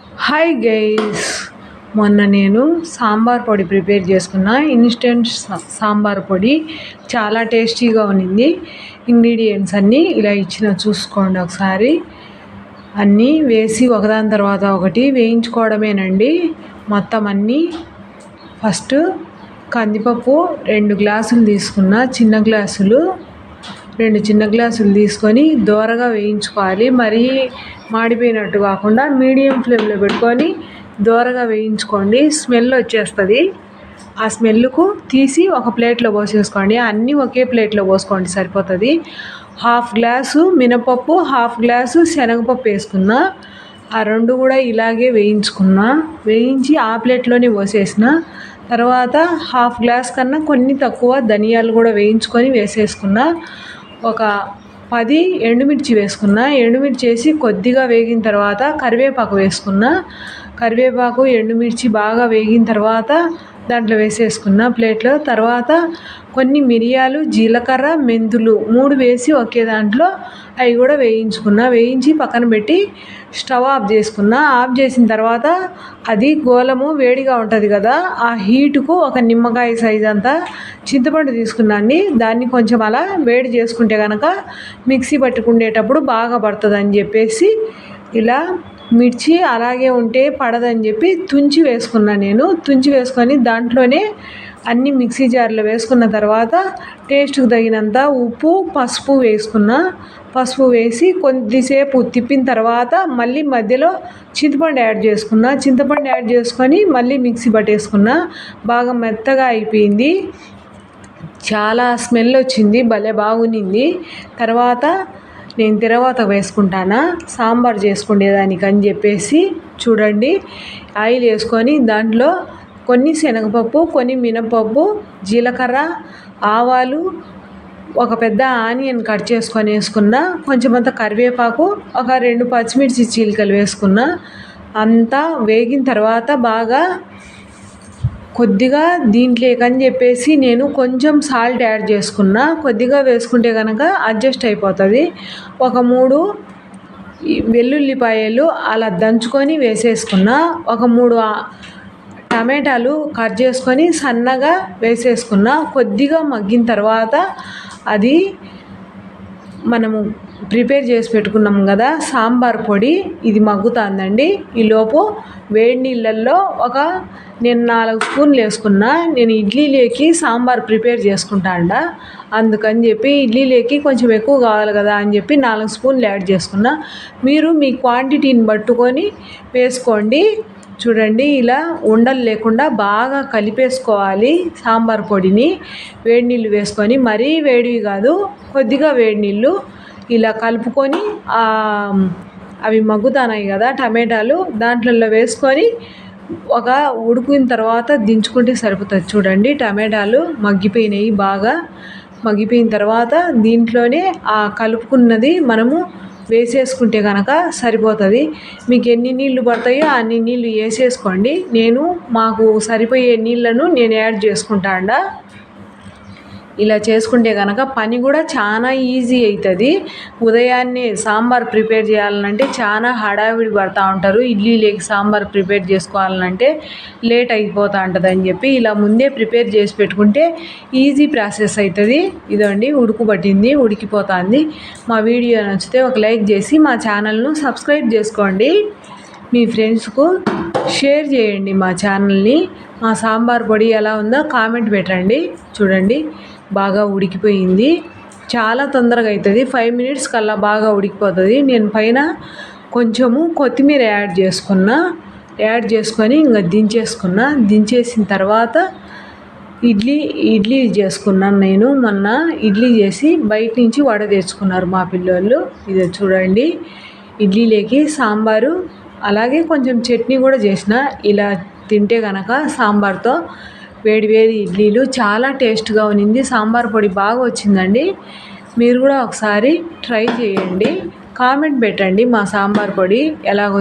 Hi guys, మొన్న నేను సాంబార్ పొడి ప్రిపేర్ చేసుకున్న. ఇన్స్టెంట్ సాంబార్ పొడి చాలా టేస్టీగా ఉన్నింది. ఇంగ్రీడియంట్స్ అన్నీ ఇలా ఇచ్చిన చూసుకోండి ఒకసారి. అన్నీ వేసి ఒకదాని తర్వాత ఒకటి వేయించుకోవడమేనండి మొత్తం అన్నీ. ఫస్ట్ కందిపప్పు 2 గ్లాసులు తీసుకున్న, చిన్న గ్లాసులు 2 చిన్న గ్లాసులు తీసుకొని దోరగా వేయించుకోవాలి. మరీ మాడిపోయినట్టు కాకుండా మీడియం ఫ్లేమ్లో పెట్టుకొని దోరగా వేయించుకోండి. స్మెల్ వచ్చేస్తుంది. ఆ స్మెల్కు తీసి ఒక ప్లేట్లో పోసేసుకోండి. అన్నీ ఒకే ప్లేట్లో పోసుకోండి సరిపోతుంది. 1/2 గ్లాసు మినపప్పు, 1/2 గ్లాసు శనగపప్పు వేసుకున్నా. ఆ 2 కూడా ఇలాగే వేయించుకున్నా. వేయించి ఆ ప్లేట్లోనే పోసేసిన. తర్వాత 1/2 గ్లాస్ కన్నా కొన్ని తక్కువ ధనియాలు కూడా వేయించుకొని వేసేసుకున్నా. ఒక 10 ఎండుమిర్చి వేసుకున్నా. ఎండుమిర్చి వేసి కొద్దిగా వేగిన తర్వాత కరివేపాకు వేసుకున్నా. కరివేపాకు ఎండుమిర్చి బాగా వేగిన తర్వాత దాంట్లో వేసేసుకున్న ప్లేట్లో. తర్వాత కొన్ని మిరియాలు, జీలకర్ర, మెంతులు 3 వేసి ఒకే దాంట్లో అవి కూడా వేయించుకున్నా. వేయించి పక్కన పెట్టి స్టవ్ ఆఫ్ చేసుకున్నా. ఆఫ్ చేసిన తర్వాత అది గోళము వేడిగా ఉంటుంది కదా, ఆ హీటుకు ఒక నిమ్మకాయ సైజ్ అంతా చింతపండు తీసుకున్నాండి. దాన్ని కొంచెం అలా వేడి చేసుకుంటే కనుక మిక్సీ పట్టుకునేటప్పుడు బాగా పడుతుందని చెప్పేసి ఇలా మిర్చి అలాగే ఉంటే పడదని చెప్పి తుంచి వేసుకున్నా. నేను తుంచి వేసుకొని దాంట్లోనే అన్నీ మిక్సీ జార్లో వేసుకున్న తర్వాత టేస్ట్కి తగినంత ఉప్పు, పసుపు వేసుకున్నా. పసుపు వేసి కొద్దిసేపు తిప్పిన తర్వాత మళ్ళీ మధ్యలో చింతపండు యాడ్ చేసుకున్నా. చింతపండు యాడ్ చేసుకొని మళ్ళీ మిక్సీ పట్టేసుకున్నా. బాగా మెత్తగా అయిపోయింది. చాలా స్మెల్ వచ్చింది, భలే బాగునింది. తర్వాత నేను తర్వాత వేసుకుంటానా సాంబార్ చేసుకునేదానికి అని చెప్పేసి చూడండి. ఆయిల్ వేసుకొని దాంట్లో కొన్ని శనగపప్పు, కొన్ని మినపప్పు, జీలకర్ర, ఆవాలు, ఒక పెద్ద ఆనియన్ కట్ చేసుకొని వేసుకున్నా. కొంచెం అంత కరివేపాకు, ఒక 2 పచ్చిమిర్చి చీలికలు వేసుకున్నా. అంతా వేగిన తర్వాత బాగా కొద్దిగా దీంట్లోకని చెప్పేసి నేను కొంచెం సాల్ట్ యాడ్ చేసుకున్నా. కొద్దిగా వేసుకుంటే కనుక అడ్జస్ట్ అయిపోతుంది. ఒక 3 వెల్లుల్లిపాయలు అలా దంచుకొని వేసేసుకున్నా. ఒక 3 టమాటాలు కట్ చేసుకొని సన్నగా వేసేసుకున్నా. కొద్దిగా మగ్గిన తర్వాత అది మనము ప్రిపేర్ చేసి పెట్టుకున్నాం కదా సాంబార్ పొడి, ఇది మగ్గుతుందండి. ఈలోపు వేడి నీళ్ళల్లో నేను 4 స్పూన్లు వేసుకున్నా. నేను ఇడ్లీలోకి సాంబార్ ప్రిపేర్ చేసుకుంటాండా, అందుకని చెప్పి ఇడ్లీలోకి కొంచెం ఎక్కువ కావాలి కదా అని చెప్పి 4 స్పూన్లు యాడ్ చేసుకున్నా. మీరు మీ క్వాంటిటీని పట్టుకొని వేసుకోండి. చూడండి, ఇలా ఉండలు లేకుండా బాగా కలిపేసుకోవాలి సాంబార్ పొడిని. వేడి నీళ్ళు వేసుకొని, మరీ వేడివి కాదు, కొద్దిగా వేడి నీళ్ళు ఇలా కలుపుకొని అవి మగ్గుతున్నాయి కదా టమాటాలు, దాంట్లో వేసుకొని ఉడికిన తర్వాత దించుకుంటే సరిపోతుంది. చూడండి, టమాటాలు మగ్గిపోయినాయి. బాగా మగ్గిపోయిన తర్వాత దీంట్లోనే ఆ కలుపుకున్నది మనము వేసేసుకుంటే కనుక సరిపోతుంది. మీకు ఎన్ని నీళ్లు పడతాయో అన్ని నీళ్లు వేసేసుకోండి. మాకు సరిపోయే నీళ్లను నేను యాడ్ చేసుకుంటాండా. ఇలా చేసుకుంటే కనుక పని కూడా చాలా ఈజీ అవుతుంది. ఉదయాన్నే సాంబార్ ప్రిపేర్ చేయాలంటే చాలా హడావిడి పడుతూ ఉంటారు. ఇడ్లీలోకి సాంబార్ ప్రిపేర్ చేసుకోవాలంటే లేట్ అయిపోతూ ఉంటుంది అని చెప్పి ఇలా ముందే ప్రిపేర్ చేసి పెట్టుకుంటే ఈజీ ప్రాసెస్ అవుతుంది. ఇదండి, ఉడుకుబట్టింది, ఉడికిపోతుంది. మా వీడియో నచ్చితే ఒక లైక్ చేసి మా ఛానల్ను సబ్స్క్రైబ్ చేసుకోండి. మీ ఫ్రెండ్స్కు షేర్ చేయండి మా ఛానల్ని. మా సాంబార్ పొడి ఎలా ఉందో కామెంట్ పెట్టండి. చూడండి, బాగా ఉడికిపోయింది. చాలా తొందరగా అవుతుంది. 5 మినిట్స్ కల్లా బాగా ఉడికిపోతుంది. నేను పైన కొంచెము కొత్తిమీర యాడ్ చేసుకొని ఇంకా దించేసుకున్నా. దించేసిన తర్వాత ఇడ్లీ చేసుకున్నాను. నేను మొన్న ఇడ్లీ చేసి బయట నుంచి వడ తెచ్చుకున్నారు మా పిల్లోళ్ళు. ఇది చూడండి, ఇడ్లీలోకి సాంబారు అలాగే కొంచెం చట్నీ కూడా చేసిన. ఇలా తింటే కనుక సాంబార్తో వేడి ఇడ్లీలు చాలా టేస్ట్గా ఉన్నింది. సాంబార్ పొడి బాగా వచ్చిందండి. మీరు కూడా ఒకసారి ట్రై చేయండి. కామెంట్ పెట్టండి మా సాంబార్ పొడి ఎలాగొచ్చింది.